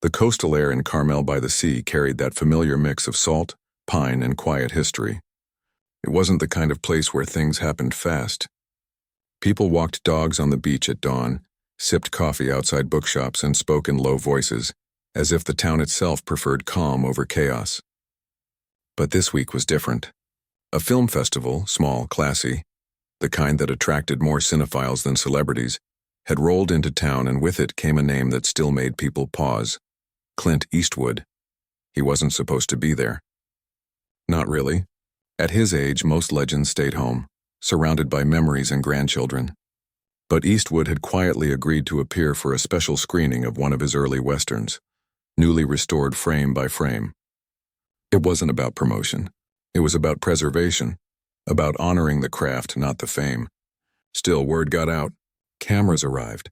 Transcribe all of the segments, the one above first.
The coastal air in Carmel by the Sea carried that familiar mix of salt, pine, and quiet history. It wasn't the kind of place where things happened fast. People walked dogs on the beach at dawn, sipped coffee outside bookshops, and spoke in low voices, as if the town itself preferred calm over chaos. But this week was different. A film festival, small, classy, the kind that attracted more cinephiles than celebrities, had rolled into town, and with it came a name that still made people pause. Clint Eastwood. He wasn't supposed to be there. Not really. At his age, most legends stayed home, surrounded by memories and grandchildren. But Eastwood had quietly agreed to appear for a special screening of one of his early westerns, newly restored frame by frame. It wasn't about promotion. It was about preservation, about honoring the craft, not the fame. Still, word got out. Cameras arrived.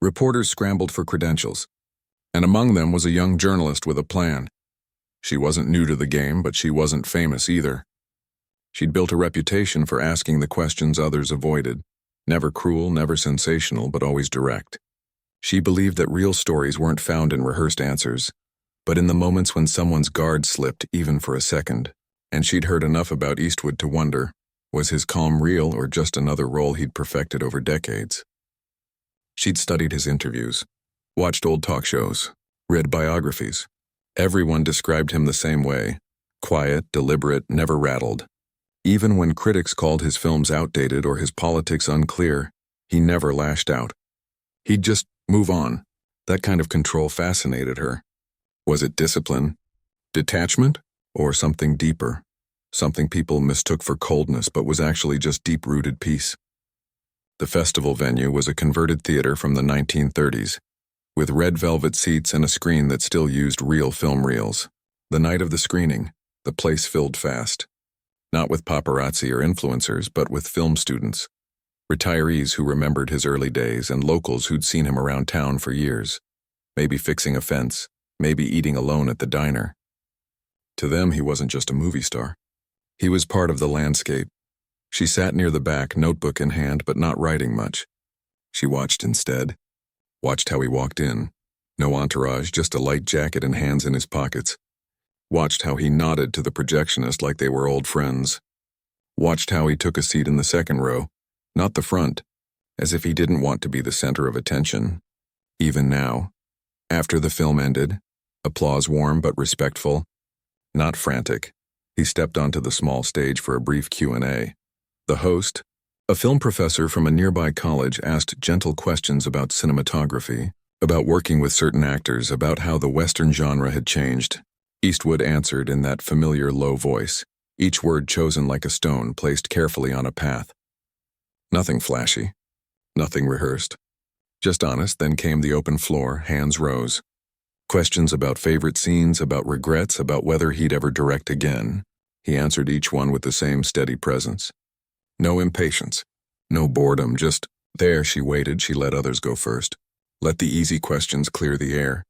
Reporters scrambled for credentials, and among them was a young journalist with a plan. She wasn't new to the game, but she wasn't famous either. She'd built a reputation for asking the questions others avoided, never cruel, never sensational, but always direct. She believed that real stories weren't found in rehearsed answers, but in the moments when someone's guard slipped, even for a second. And she'd heard enough about Eastwood to wonder, was his calm real or just another role he'd perfected over decades? She'd studied his interviews, watched old talk shows, read biographies. Everyone described him the same way: quiet, deliberate, never rattled. Even when critics called his films outdated or his politics unclear, he never lashed out. He'd just move on. That kind of control fascinated her. Was it discipline, detachment, or something deeper? Something people mistook for coldness but was actually just deep-rooted peace. The festival venue was a converted theater from the 1930s, with red velvet seats and a screen that still used real film reels. The night of the screening, the place filled fast. Not with paparazzi or influencers, but with film students, retirees who remembered his early days, and locals who'd seen him around town for years, maybe fixing a fence, maybe eating alone at the diner. To them, he wasn't just a movie star. He was part of the landscape. She sat near the back, notebook in hand, but not writing much. She watched instead. Watched how he walked in. No entourage, just a light jacket and hands in his pockets. Watched how he nodded to the projectionist like they were old friends. Watched how he took a seat in the second row, not the front, as if he didn't want to be the center of attention. Even now, after the film ended, applause warm but respectful, not frantic, he stepped onto the small stage for a brief Q&A. The host, a film professor from a nearby college, asked gentle questions about cinematography, about working with certain actors, about how the Western genre had changed. Eastwood answered in that familiar low voice, each word chosen like a stone placed carefully on a path. Nothing flashy, nothing rehearsed. Just honest. Then came the open floor, hands rose. Questions about favorite scenes, about regrets, about whether he'd ever direct again. He answered each one with the same steady presence. No impatience, no boredom, just there. She waited. She let others go first. Let the easy questions clear the air.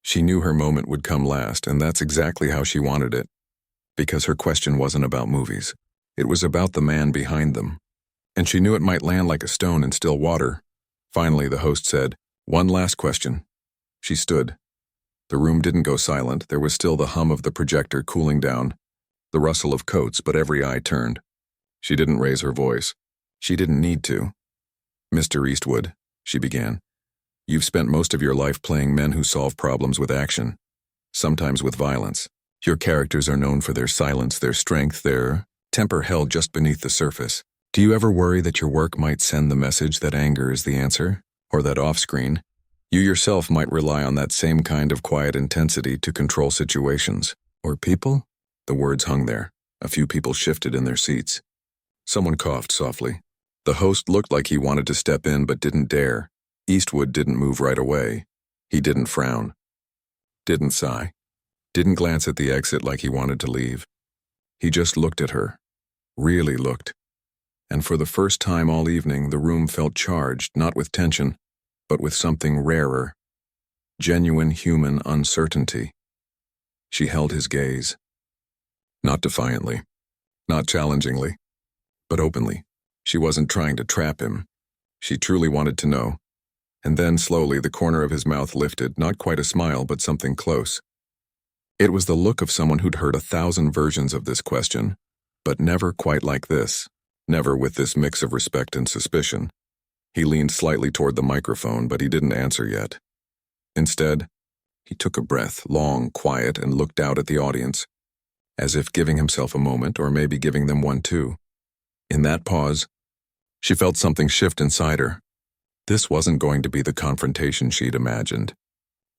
She knew her moment would come last, and that's exactly how she wanted it. Because her question wasn't about movies. It was about the man behind them. And she knew it might land like a stone in still water. Finally, the host said, "One last question." She stood. The room didn't go silent. There was still the hum of the projector cooling down, the rustle of coats, but every eye turned. She didn't raise her voice. She didn't need to. "Mr. Eastwood," she began, "you've spent most of your life playing men who solve problems with action, sometimes with violence. Your characters are known for their silence, their strength, their temper held just beneath the surface. Do you ever worry that your work might send the message that anger is the answer, or that off-screen, you yourself might rely on that same kind of quiet intensity to control situations, or people?" The words hung there. A few people shifted in their seats. Someone coughed softly. The host looked like he wanted to step in but didn't dare. Eastwood didn't move right away. He didn't frown. Didn't sigh. Didn't glance at the exit like he wanted to leave. He just looked at her. Really looked. And for the first time all evening, the room felt charged, not with tension, but with something rarer. Genuine human uncertainty. She held his gaze. Not defiantly. Not challengingly. But openly. She wasn't trying to trap him. She truly wanted to know. And then, slowly, the corner of his mouth lifted, not quite a smile, but something close. It was the look of someone who'd heard 1,000 versions of this question, but never quite like this, never with this mix of respect and suspicion. He leaned slightly toward the microphone, but he didn't answer yet. Instead, he took a breath, long, quiet, and looked out at the audience, as if giving himself a moment, or maybe giving them one too. In that pause, she felt something shift inside her. This wasn't going to be the confrontation she'd imagined.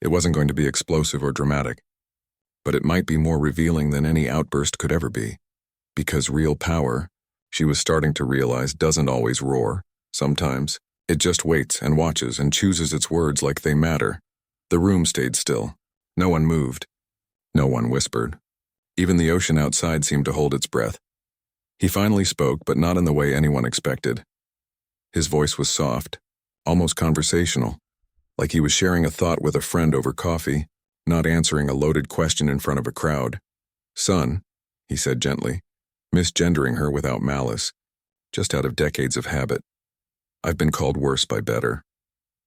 It wasn't going to be explosive or dramatic, but it might be more revealing than any outburst could ever be. Because real power, she was starting to realize, doesn't always roar. Sometimes, it just waits and watches and chooses its words like they matter. The room stayed still. No one moved. No one whispered. Even the ocean outside seemed to hold its breath. He finally spoke, but not in the way anyone expected. His voice was soft, almost conversational, like he was sharing a thought with a friend over coffee, not answering a loaded question in front of a crowd. "Son," he said gently, misgendering her without malice, just out of decades of habit. "I've been called worse by better."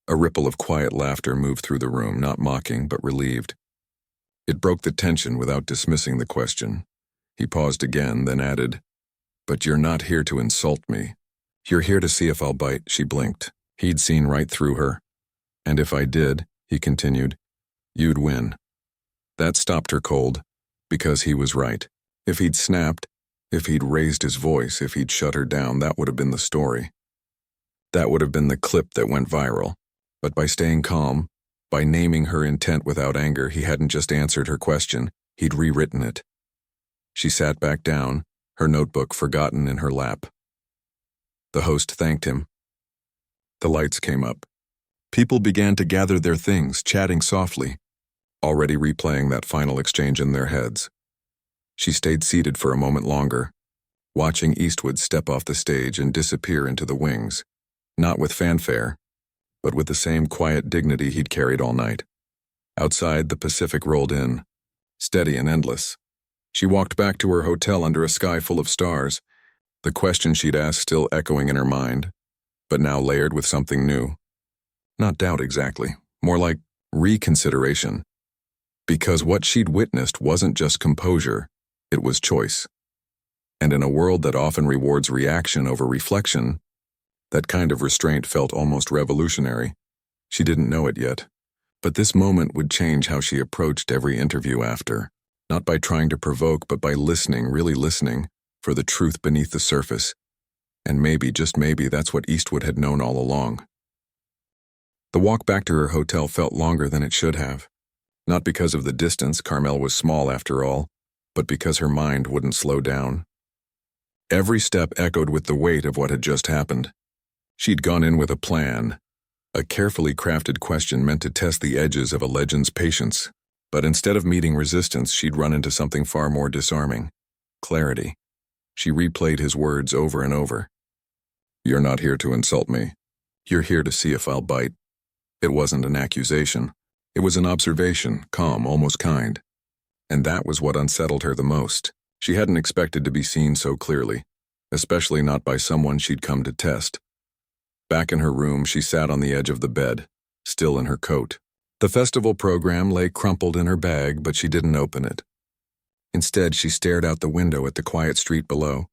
A ripple of quiet laughter moved through the room, not mocking, but relieved. It broke the tension without dismissing the question. He paused again, then added, "But you're not here to insult me. You're here to see if I'll bite." She blinked. He'd seen right through her. "And if I did," he continued, "you'd win." That stopped her cold, because he was right. If he'd snapped, if he'd raised his voice, if he'd shut her down, that would have been the story. That would have been the clip that went viral. But by staying calm, by naming her intent without anger, he hadn't just answered her question, he'd rewritten it. She sat back down, her notebook forgotten in her lap. The host thanked him. The lights came up. People began to gather their things, chatting softly, already replaying that final exchange in their heads. She stayed seated for a moment longer, watching Eastwood step off the stage and disappear into the wings, not with fanfare, but with the same quiet dignity he'd carried all night. Outside, the Pacific rolled in, steady and endless. She walked back to her hotel under a sky full of stars, the question she'd asked still echoing in her mind, but now layered with something new. Not doubt exactly, more like reconsideration. Because what she'd witnessed wasn't just composure, it was choice. And in a world that often rewards reaction over reflection, that kind of restraint felt almost revolutionary. She didn't know it yet, but this moment would change how she approached every interview after, not by trying to provoke, but by listening, really listening, for the truth beneath the surface. And maybe, just maybe, that's what Eastwood had known all along. The walk back to her hotel felt longer than it should have. Not because of the distance, Carmel was small after all, but because her mind wouldn't slow down. Every step echoed with the weight of what had just happened. She'd gone in with a plan, a carefully crafted question meant to test the edges of a legend's patience. But instead of meeting resistance, she'd run into something far more disarming: clarity. She replayed his words over and over. "You're not here to insult me. You're here to see if I'll bite." It wasn't an accusation. It was an observation, calm, almost kind. And that was what unsettled her the most. She hadn't expected to be seen so clearly, especially not by someone she'd come to test. Back in her room, she sat on the edge of the bed, still in her coat. The festival program lay crumpled in her bag, but she didn't open it. Instead, she stared out the window at the quiet street below.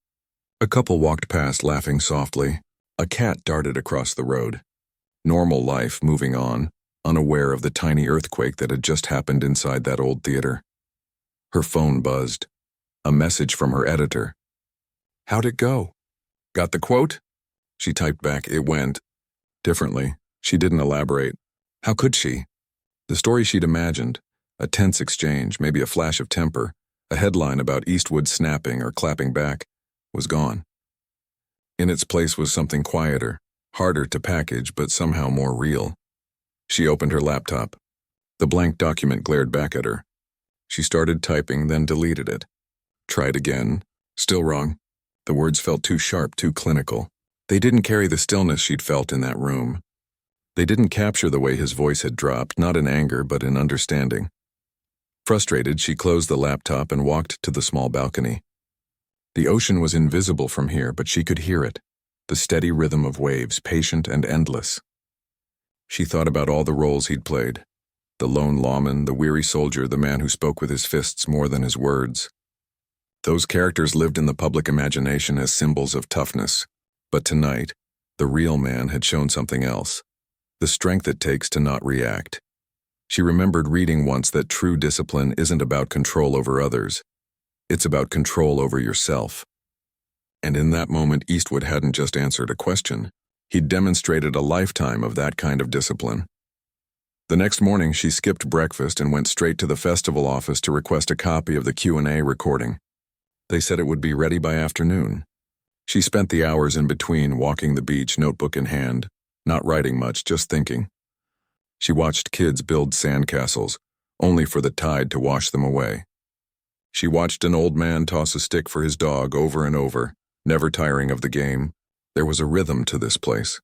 A couple walked past, laughing softly. A cat darted across the road. Normal life moving on, unaware of the tiny earthquake that had just happened inside that old theater. Her phone buzzed. A message from her editor. "How'd it go?" "Got the quote?" She typed back, "It went." Differently. She didn't elaborate. How could she? The story she'd imagined, a tense exchange, maybe a flash of temper, a headline about Eastwood snapping or clapping back, was gone. In its place was something quieter, harder to package, but somehow more real. She opened her laptop. The blank document glared back at her. She started typing, then deleted it. Tried again. Still wrong. The words felt too sharp, too clinical. They didn't carry the stillness she'd felt in that room. They didn't capture the way his voice had dropped, not in anger, but in understanding. Frustrated, she closed the laptop and walked to the small balcony. The ocean was invisible from here, but she could hear it, the steady rhythm of waves, patient and endless. She thought about all the roles he'd played. The lone lawman, the weary soldier, the man who spoke with his fists more than his words. Those characters lived in the public imagination as symbols of toughness. But tonight, the real man had shown something else. The strength it takes to not react. She remembered reading once that true discipline isn't about control over others. It's about control over yourself. And in that moment, Eastwood hadn't just answered a question. He'd demonstrated a lifetime of that kind of discipline. The next morning, she skipped breakfast and went straight to the festival office to request a copy of the Q&A recording. They said it would be ready by afternoon. She spent the hours in between walking the beach, notebook in hand, not writing much, just thinking. She watched kids build sandcastles, only for the tide to wash them away. She watched an old man toss a stick for his dog over and over, never tiring of the game. There was a rhythm to this place,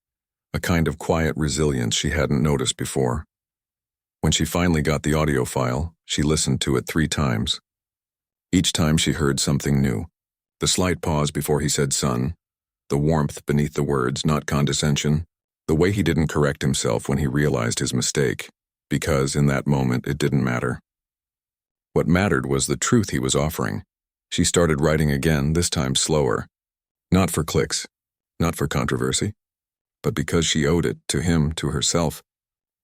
a kind of quiet resilience she hadn't noticed before. When she finally got the audio file, she listened to it 3 times. Each time she heard something new. The slight pause before he said son, the warmth beneath the words, not condescension, the way he didn't correct himself when he realized his mistake, because in that moment it didn't matter. What mattered was the truth he was offering. She started writing again, this time slower. Not for clicks, not for controversy, but because she owed it to him, to herself,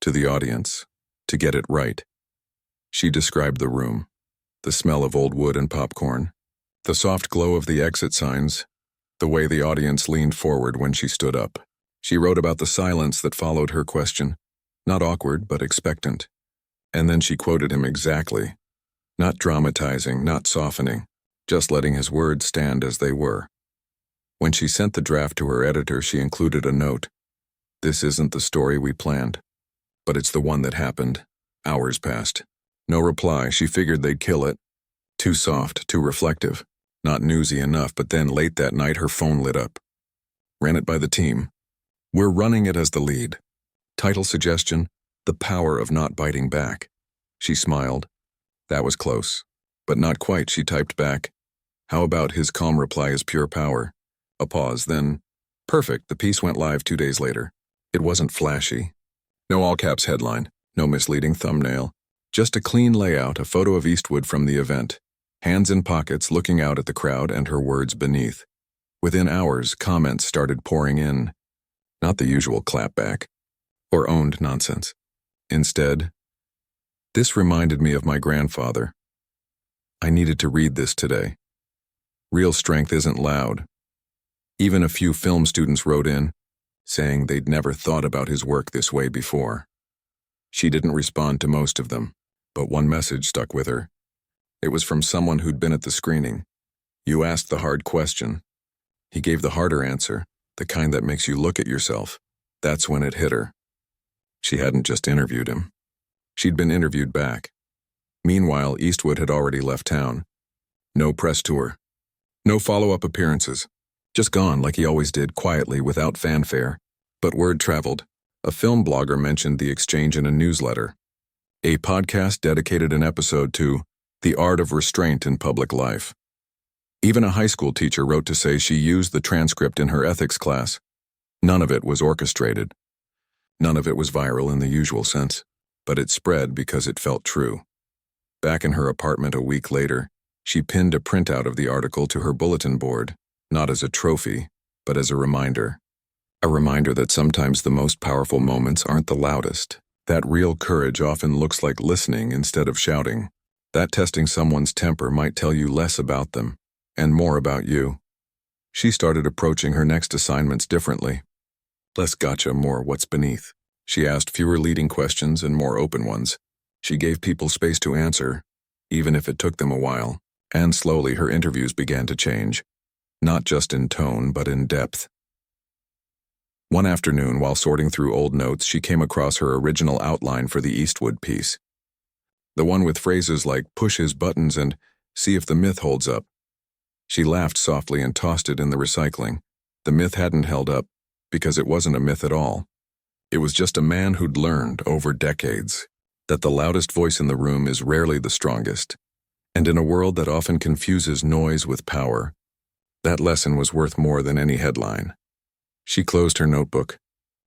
to the audience, to get it right. She described the room, the smell of old wood and popcorn, the soft glow of the exit signs, the way the audience leaned forward when she stood up. She wrote about the silence that followed her question, not awkward but expectant. And then she quoted him exactly, not dramatizing, not softening, just letting his words stand as they were. When she sent the draft to her editor, she included a note. This isn't the story we planned, but it's the one that happened. Hours passed. No reply. She figured they'd kill it. Too soft, too reflective. Not newsy enough, but then late that night her phone lit up. Ran it by the team. We're running it as the lead. Title suggestion, The Power of Not Biting Back. She smiled. That was close. But not quite, she typed back. How about his calm reply is pure power? A pause, then, perfect, the piece went live 2 days later. It wasn't flashy. No all-caps headline, no misleading thumbnail. Just a clean layout, a photo of Eastwood from the event. Hands in pockets, looking out at the crowd and her words beneath. Within hours, comments started pouring in. Not the usual clapback or owned nonsense. Instead, this reminded me of my grandfather. I needed to read this today. Real strength isn't loud. Even a few film students wrote in, saying they'd never thought about his work this way before. She didn't respond to most of them, but one message stuck with her. It was from someone who'd been at the screening. You asked the hard question. He gave the harder answer, the kind that makes you look at yourself. That's when it hit her. She hadn't just interviewed him. She'd been interviewed back. Meanwhile, Eastwood had already left town. No press tour. No follow-up appearances. Just gone like he always did, quietly, without fanfare. But word traveled. A film blogger mentioned the exchange in a newsletter. A podcast dedicated an episode to The Art of Restraint in Public Life. Even a high school teacher wrote to say she used the transcript in her ethics class. None of it was orchestrated. None of it was viral in the usual sense, but it spread because it felt true. Back in her apartment a week later, she pinned a printout of the article to her bulletin board, not as a trophy, but as a reminder. A reminder that sometimes the most powerful moments aren't the loudest. That real courage often looks like listening instead of shouting. That testing someone's temper might tell you less about them, and more about you. She started approaching her next assignments differently. Less gotcha, more what's beneath. She asked fewer leading questions and more open ones. She gave people space to answer, even if it took them a while. And slowly her interviews began to change. Not just in tone, but in depth. One afternoon, while sorting through old notes, she came across her original outline for the Eastwood piece. The one with phrases like push his buttons and see if the myth holds up. She laughed softly and tossed it in the recycling. The myth hadn't held up, because it wasn't a myth at all. It was just a man who'd learned, over decades, that the loudest voice in the room is rarely the strongest. And in a world that often confuses noise with power, that lesson was worth more than any headline. She closed her notebook.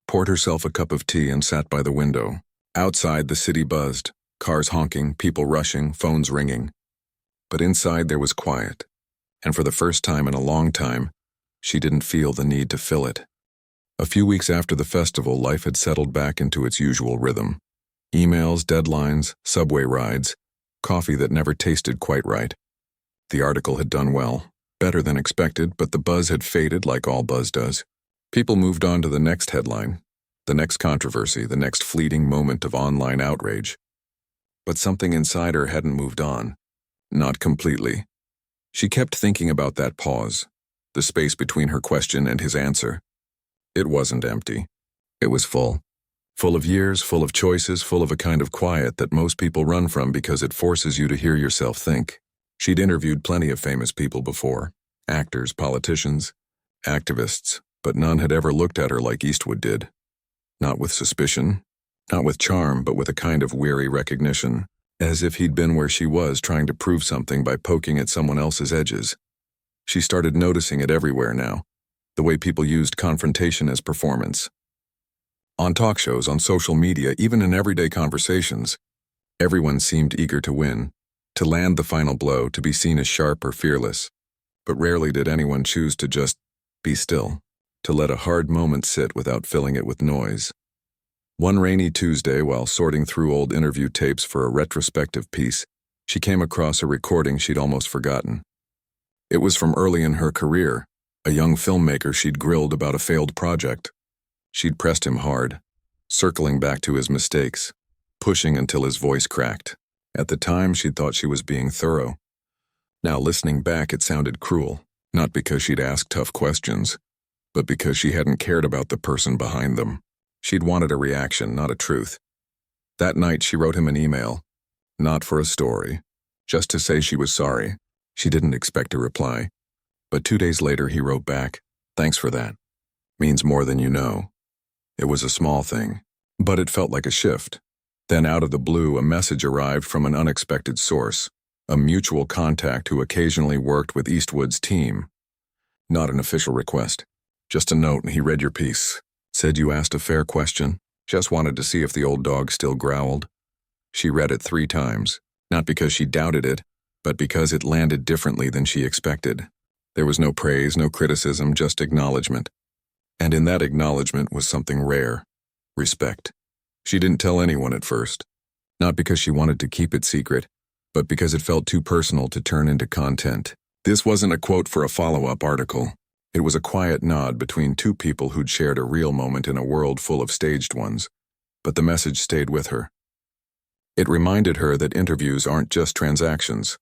poured herself a cup of tea and sat by the window. Outside, the city buzzed, cars honking, people rushing, phones ringing. But inside there was quiet, and for the first time in a long time, she didn't feel the need to fill it. A few weeks after the festival, life had settled back into its usual rhythm. Emails, deadlines, subway rides, coffee that never tasted quite right. The article had done well, better than expected, but the buzz had faded like all buzz does. People moved on to the next headline, the next controversy, the next fleeting moment of online outrage. But something inside her hadn't moved on. Not completely. She kept thinking about that pause, the space between her question and his answer. It wasn't empty. It was full. Full of years, full of choices, full of a kind of quiet that most people run from because it forces you to hear yourself think. She'd interviewed plenty of famous people before, actors, politicians, activists, but none had ever looked at her like Eastwood did. Not with suspicion, not with charm, but with a kind of weary recognition, as if he'd been where she was trying to prove something by poking at someone else's edges. She started noticing it everywhere now, the way people used confrontation as performance. On talk shows, on social media, even in everyday conversations, everyone seemed eager to win, to land the final blow, to be seen as sharp or fearless. But rarely did anyone choose to just be still, to let a hard moment sit without filling it with noise. One rainy Tuesday, while sorting through old interview tapes for a retrospective piece, she came across a recording she'd almost forgotten. It was from early in her career, a young filmmaker she'd grilled about a failed project. She'd pressed him hard, circling back to his mistakes, pushing until his voice cracked. At the time, she'd thought she was being thorough. Now, listening back, it sounded cruel, not because she'd asked tough questions, but because she hadn't cared about the person behind them. She'd wanted a reaction, not a truth. That night, she wrote him an email, not for a story, just to say she was sorry. She didn't expect a reply. But 2 days later, he wrote back, "Thanks for that. Means more than you know." It was a small thing, but it felt like a shift. Then out of the blue, a message arrived from an unexpected source, a mutual contact who occasionally worked with Eastwood's team. Not an official request, just a note. "He read your piece. Said you asked a fair question. Just wanted to see if the old dog still growled." She read it 3 times, not because she doubted it, but because it landed differently than she expected. There was no praise, no criticism, just acknowledgement. And in that acknowledgement was something rare: respect. She didn't tell anyone at first, not because she wanted to keep it secret, but because it felt too personal to turn into content. This wasn't a quote for a follow-up article. It was a quiet nod between 2 people who'd shared a real moment in a world full of staged ones. But the message stayed with her. It reminded her that interviews aren't just transactions.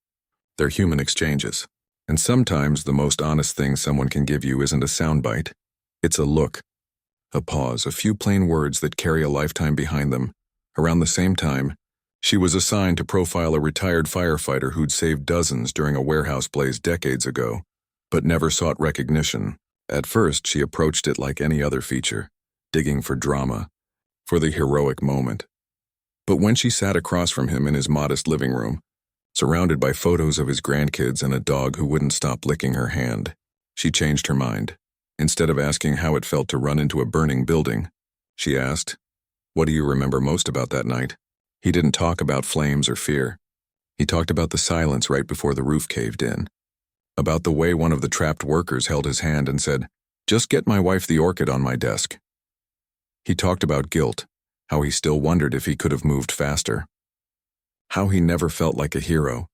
They're human exchanges. And sometimes the most honest thing someone can give you isn't a soundbite. It's a look, a pause, a few plain words that carry a lifetime behind them. Around the same time, she was assigned to profile a retired firefighter who'd saved dozens during a warehouse blaze decades ago, but never sought recognition. At first, she approached it like any other feature, digging for drama, for the heroic moment. But when she sat across from him in his modest living room, surrounded by photos of his grandkids and a dog who wouldn't stop licking her hand, she changed her mind. Instead of asking how it felt to run into a burning building, she asked, "What do you remember most about that night?" He didn't talk about flames or fear. He talked about the silence right before the roof caved in, about the way one of the trapped workers held his hand and said, "Just get my wife the orchid on my desk." He talked about guilt, how he still wondered if he could have moved faster, how he never felt like a hero,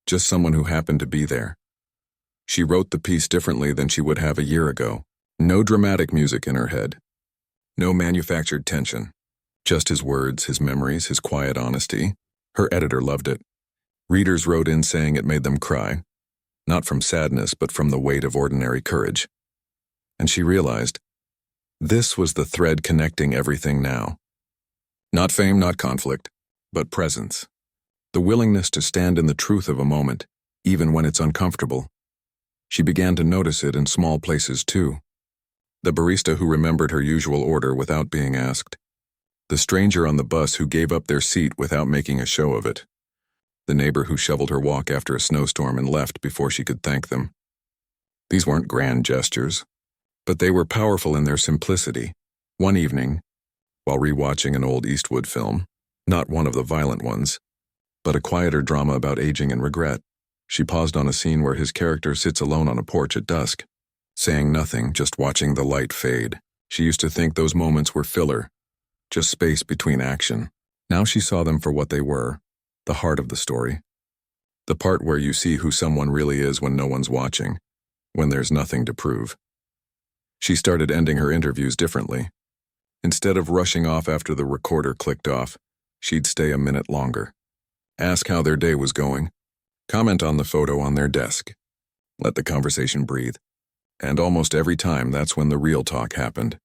just someone who happened to be there. She wrote the piece differently than she would have a year ago. No dramatic music in her head. No manufactured tension. Just his words, his memories, his quiet honesty. Her editor loved it. Readers wrote in saying it made them cry. Not from sadness, but from the weight of ordinary courage. And she realized, this was the thread connecting everything now. Not fame, not conflict, but presence. The willingness to stand in the truth of a moment, even when it's uncomfortable. She began to notice it in small places too. The barista who remembered her usual order without being asked. The stranger on the bus who gave up their seat without making a show of it. The neighbor who shoveled her walk after a snowstorm and left before she could thank them. These weren't grand gestures, but they were powerful in their simplicity. One evening, while rewatching an old Eastwood film, not one of the violent ones, but a quieter drama about aging and regret, she paused on a scene where his character sits alone on a porch at dusk, saying nothing, just watching the light fade. She used to think those moments were filler, just space between action. Now she saw them for what they were, the heart of the story. The part where you see who someone really is when no one's watching, when there's nothing to prove. She started ending her interviews differently. Instead of rushing off after the recorder clicked off, she'd stay a minute longer. Ask how their day was going. Comment on the photo on their desk. Let the conversation breathe. And almost every time, that's when the real talk happened.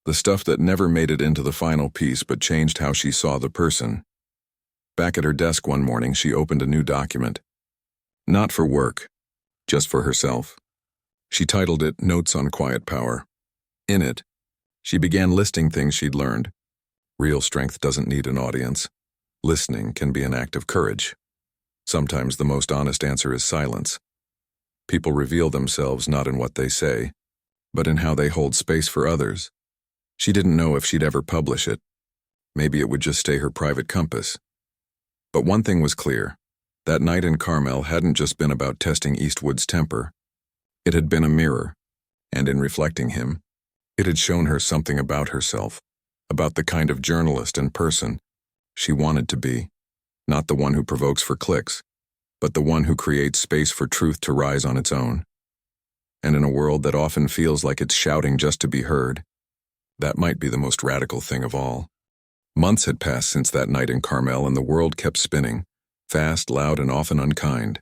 The stuff that never made it into the final piece but changed how she saw the person. Back at her desk one morning, she opened a new document. Not for work, just for herself. She titled it Notes on Quiet Power. In it, she began listing things she'd learned. Real strength doesn't need an audience. Listening can be an act of courage. Sometimes the most honest answer is silence. People reveal themselves not in what they say, but in how they hold space for others. She didn't know if she'd ever publish it. Maybe it would just stay her private compass. But one thing was clear. That night in Carmel hadn't just been about testing Eastwood's temper. It had been a mirror, and in reflecting him, it had shown her something about herself, about the kind of journalist and person she wanted to be. Not the one who provokes for clicks, but the one who creates space for truth to rise on its own. And in a world that often feels like it's shouting just to be heard, that might be the most radical thing of all. Months had passed since that night in Carmel, and the world kept spinning, fast, loud, and often unkind.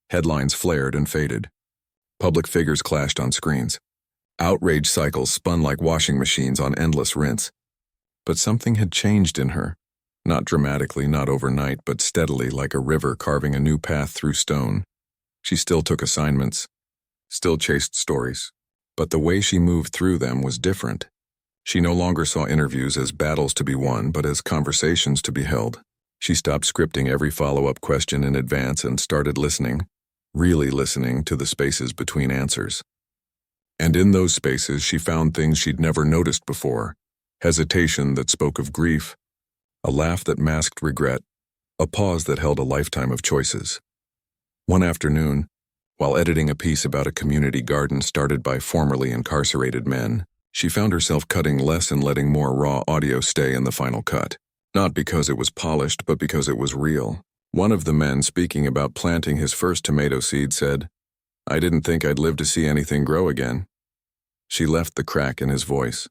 Headlines flared and faded. Public figures clashed on screens. Outrage cycles spun like washing machines on endless rinse. But something had changed in her. Not dramatically, not overnight, but steadily, like a river carving a new path through stone. She still took assignments, still chased stories, but the way she moved through them was different. She no longer saw interviews as battles to be won, but as conversations to be held. She stopped scripting every follow-up question in advance and started listening, really listening to the spaces between answers. And in those spaces, she found things she'd never noticed before: hesitation that spoke of grief, a laugh that masked regret, a pause that held a lifetime of choices. One afternoon, while editing a piece about a community garden started by formerly incarcerated men, she found herself cutting less and letting more raw audio stay in the final cut. Not because it was polished, but because it was real. One of the men, speaking about planting his first tomato seed, said, "I didn't think I'd live to see anything grow again." She left the crack in his voice.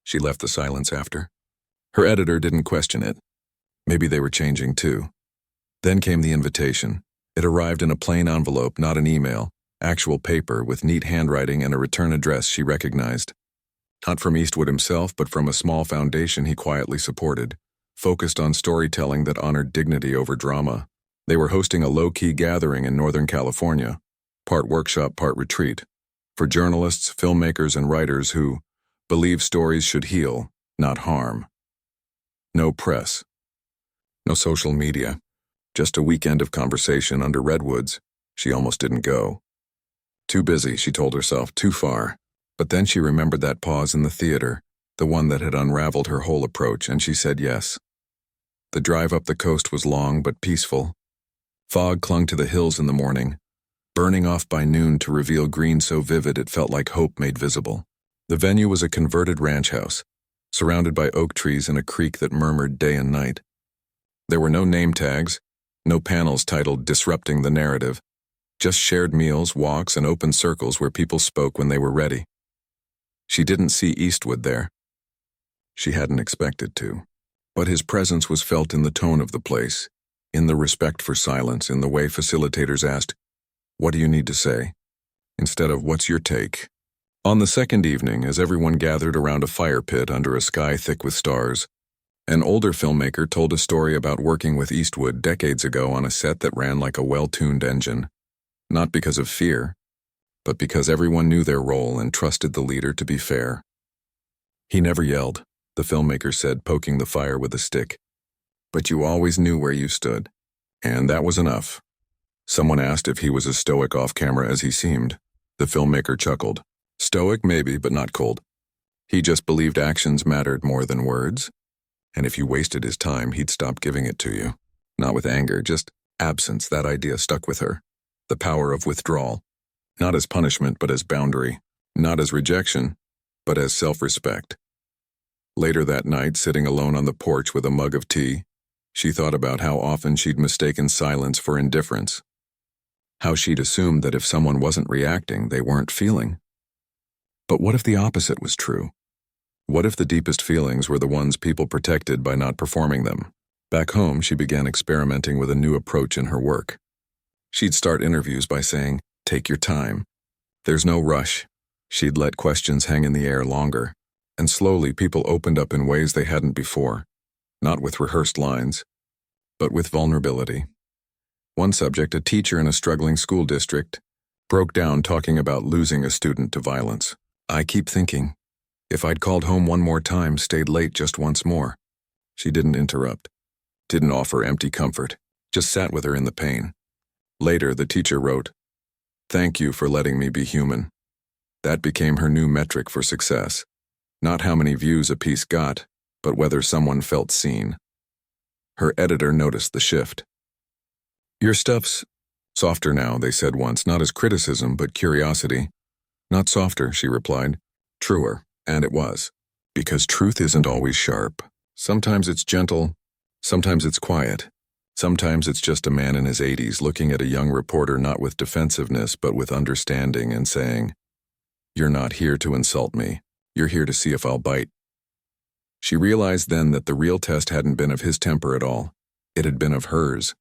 She left the silence after. Her editor didn't question it. Maybe they were changing too. Then came the invitation. It arrived in a plain envelope, not an email, actual paper with neat handwriting and a return address she recognized. Not from Eastwood himself, but from a small foundation he quietly supported, focused on storytelling that honored dignity over drama. They were hosting a low-key gathering in Northern California, part workshop, part retreat, for journalists, filmmakers, and writers who believe stories should heal, not harm. No press. No social media. Just a weekend of conversation under redwoods. She almost didn't go. Too busy, she told herself, too far. But then she remembered that pause in the theater, the one that had unraveled her whole approach, and she said yes. The drive up the coast was long but peaceful. Fog clung to the hills in the morning, burning off by noon to reveal green so vivid it felt like hope made visible. The venue was a converted ranch house, surrounded by oak trees and a creek that murmured day and night. There were no name tags, no panels titled Disrupting the Narrative, just shared meals, walks, and open circles where people spoke when they were ready. She didn't see Eastwood there. She hadn't expected to. But his presence was felt in the tone of the place, in the respect for silence, in the way facilitators asked, "What do you need to say?" instead of "What's your take?" On the second evening, as everyone gathered around a fire pit under a sky thick with stars, an older filmmaker told a story about working with Eastwood decades ago on a set that ran like a well-tuned engine, not because of fear, but because everyone knew their role and trusted the leader to be fair. "He never yelled," the filmmaker said, poking the fire with a stick. "But you always knew where you stood, and that was enough." Someone asked if he was as stoic off camera as he seemed. The filmmaker chuckled. "Stoic, maybe, but not cold. He just believed actions mattered more than words, and if you wasted his time, he'd stop giving it to you. Not with anger, just absence. That idea stuck with her. The power of withdrawal. Not as punishment, but as boundary. Not as rejection, but as self-respect. Later that night, sitting alone on the porch with a mug of tea, she thought about how often she'd mistaken silence for indifference. How she'd assumed that if someone wasn't reacting, they weren't feeling. But what if the opposite was true? What if the deepest feelings were the ones people protected by not performing them? Back home, she began experimenting with a new approach in her work. She'd start interviews by saying, "Take your time. There's no rush." She'd let questions hang in the air longer, and slowly people opened up in ways they hadn't before, not with rehearsed lines, but with vulnerability. One subject, a teacher in a struggling school district, broke down talking about losing a student to violence. "I keep thinking, if I'd called home one more time, stayed late just once more." She didn't interrupt, didn't offer empty comfort, just sat with her in the pain. Later, the teacher wrote, "Thank you for letting me be human." That became her new metric for success. Not how many views a piece got, but whether someone felt seen. Her editor noticed the shift. "Your stuff's softer now," they said once, not as criticism, but curiosity. "Not softer," she replied. "Truer." And it was. Because truth isn't always sharp. Sometimes it's gentle, sometimes it's quiet. Sometimes it's just a man in his 80s looking at a young reporter not with defensiveness but with understanding and saying, "You're not here to insult me. You're here to see if I'll bite." She realized then that the real test hadn't been of his temper at all. It had been of hers.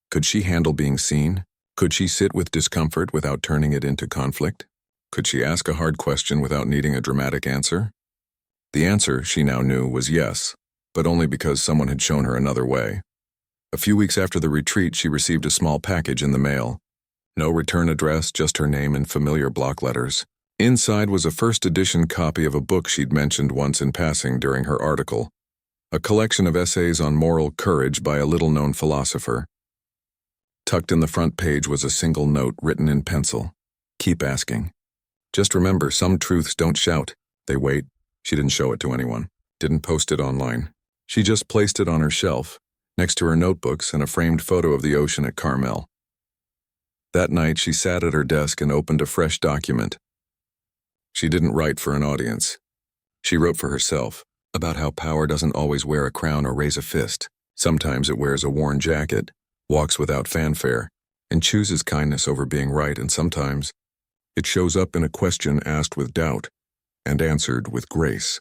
Could she handle being seen? Could she sit with discomfort without turning it into conflict? Could she ask a hard question without needing a dramatic answer? The answer, she now knew, was yes, but only because someone had shown her another way. A few weeks after the retreat, she received a small package in the mail. No return address, just her name in familiar block letters. Inside was a first edition copy of a book she'd mentioned once in passing during her article, a collection of essays on moral courage by a little-known philosopher. Tucked in the front page was a single note written in pencil. "Keep asking. Just remember, some truths don't shout. They wait." She didn't show it to anyone, didn't post it online. She just placed it on her shelf, next to her notebooks and a framed photo of the ocean at Carmel. That night, she sat at her desk and opened a fresh document. She didn't write for an audience. She wrote for herself, about how power doesn't always wear a crown or raise a fist. Sometimes it wears a worn jacket, walks without fanfare, and chooses kindness over being right, and sometimes it shows up in a question asked with doubt and answered with grace.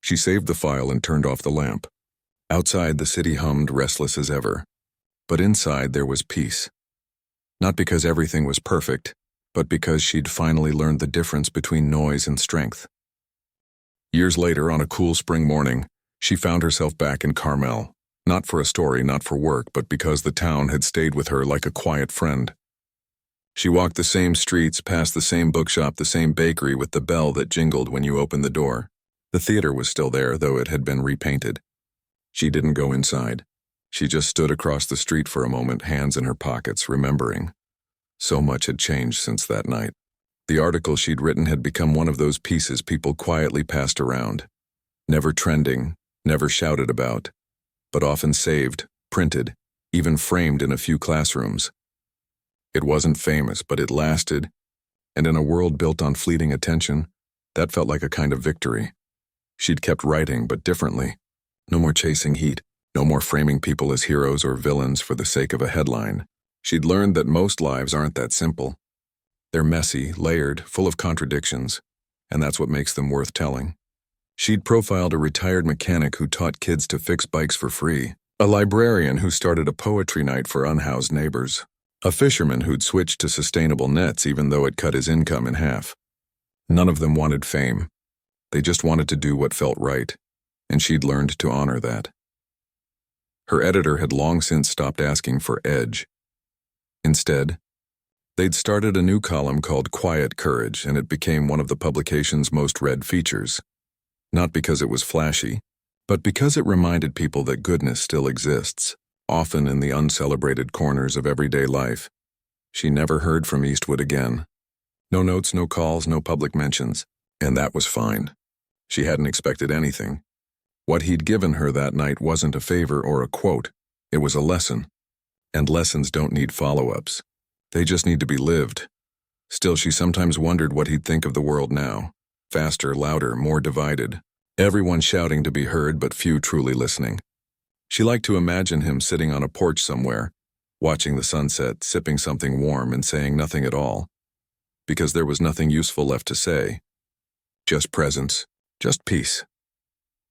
She saved the file and turned off the lamp. Outside, the city hummed, restless as ever. But inside, there was peace. Not because everything was perfect, but because she'd finally learned the difference between noise and strength. Years later, on a cool spring morning, she found herself back in Carmel. Not for a story, not for work, but because the town had stayed with her like a quiet friend. She walked the same streets, past the same bookshop, the same bakery with the bell that jingled when you opened the door. The theater was still there, though it had been repainted. She didn't go inside. She just stood across the street for a moment, hands in her pockets, remembering. So much had changed since that night. The article she'd written had become one of those pieces people quietly passed around. Never trending, never shouted about, but often saved, printed, even framed in a few classrooms. It wasn't famous, but it lasted, and in a world built on fleeting attention, that felt like a kind of victory. She'd kept writing, but differently. No more chasing heat, no more framing people as heroes or villains for the sake of a headline. She'd learned that most lives aren't that simple. They're messy, layered, full of contradictions, and that's what makes them worth telling. She'd profiled a retired mechanic who taught kids to fix bikes for free, a librarian who started a poetry night for unhoused neighbors, a fisherman who'd switched to sustainable nets even though it cut his income in half. None of them wanted fame. They just wanted to do what felt right, and she'd learned to honor that. Her editor had long since stopped asking for edge. Instead, they'd started a new column called Quiet Courage, and it became one of the publication's most read features. Not because it was flashy, but because it reminded people that goodness still exists, often in the uncelebrated corners of everyday life. She never heard from Eastwood again. No notes, no calls, no public mentions, and that was fine. She hadn't expected anything. What he'd given her that night wasn't a favor or a quote. It was a lesson. And lessons don't need follow-ups. They just need to be lived. Still, she sometimes wondered what he'd think of the world now. Faster, louder, more divided. Everyone shouting to be heard, but few truly listening. She liked to imagine him sitting on a porch somewhere, watching the sunset, sipping something warm and saying nothing at all. Because there was nothing useful left to say. Just presence, just peace.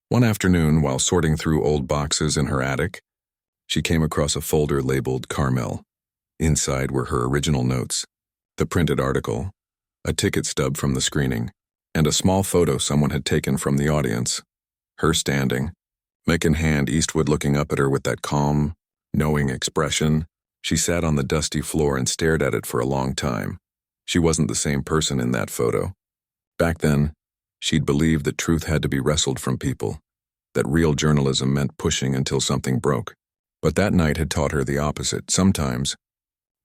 One afternoon, while sorting through old boxes in her attic, she came across a folder labeled Carmel. Inside were her original notes, the printed article, a ticket stub from the screening, and a small photo someone had taken from the audience. Her standing, mic in hand, Eastwood looking up at her with that calm, knowing expression. She sat on the dusty floor and stared at it for a long time. She wasn't the same person in that photo. Back then, she'd believed that truth had to be wrestled from people, that real journalism meant pushing until something broke. But that night had taught her the opposite. Sometimes,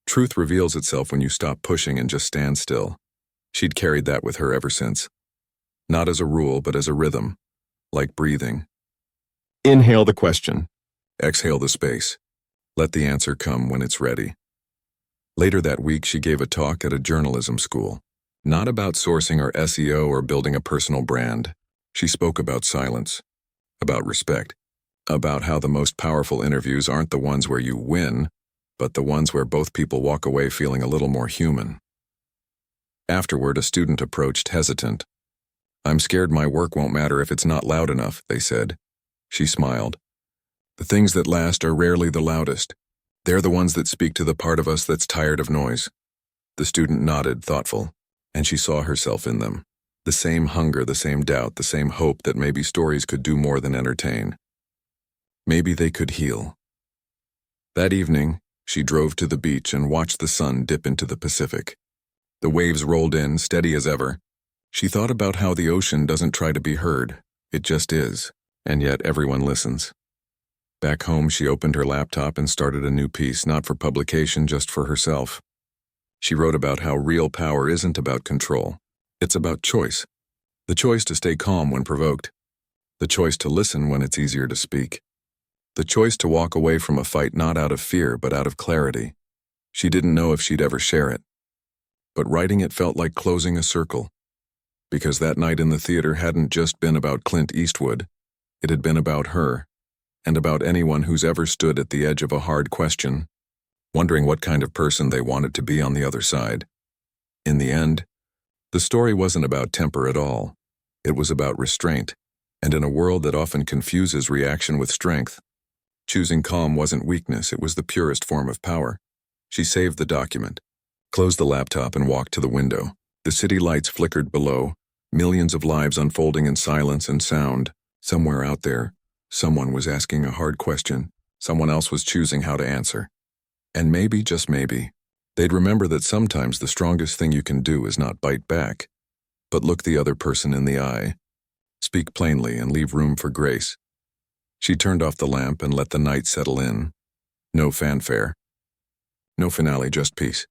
truth reveals itself when you stop pushing and just stand still. She'd carried that with her ever since. Not as a rule, but as a rhythm, like breathing. Inhale the question. Exhale the space. Let the answer come when it's ready. Later that week, she gave a talk at a journalism school. Not about sourcing or SEO or building a personal brand. She spoke about silence, about respect, about how the most powerful interviews aren't the ones where you win, but the ones where both people walk away feeling a little more human. Afterward, a student approached, hesitant. "I'm scared my work won't matter if it's not loud enough," they said. She smiled. "The things that last are rarely the loudest. They're the ones that speak to the part of us that's tired of noise." The student nodded, thoughtful, and she saw herself in them. The same hunger, the same doubt, the same hope that maybe stories could do more than entertain. Maybe they could heal. That evening, she drove to the beach and watched the sun dip into the Pacific. The waves rolled in, steady as ever. She thought about how the ocean doesn't try to be heard. It just is, and yet everyone listens. Back home, she opened her laptop and started a new piece, not for publication, just for herself. She wrote about how real power isn't about control. It's about choice. The choice to stay calm when provoked. The choice to listen when it's easier to speak. The choice to walk away from a fight not out of fear, but out of clarity. She didn't know if she'd ever share it. But writing it felt like closing a circle. Because that night in the theater hadn't just been about Clint Eastwood. It had been about her, and about anyone who's ever stood at the edge of a hard question, wondering what kind of person they wanted to be on the other side. In the end, the story wasn't about temper at all. It was about restraint, and in a world that often confuses reaction with strength, choosing calm wasn't weakness, it was the purest form of power. She saved the document, closed the laptop, and walked to the window. The city lights flickered below, millions of lives unfolding in silence and sound. Somewhere out there, someone was asking a hard question. Someone else was choosing how to answer. And maybe, just maybe, they'd remember that sometimes the strongest thing you can do is not bite back, but look the other person in the eye, speak plainly, and leave room for grace. She turned off the lamp and let the night settle in. No fanfare. No finale, just peace.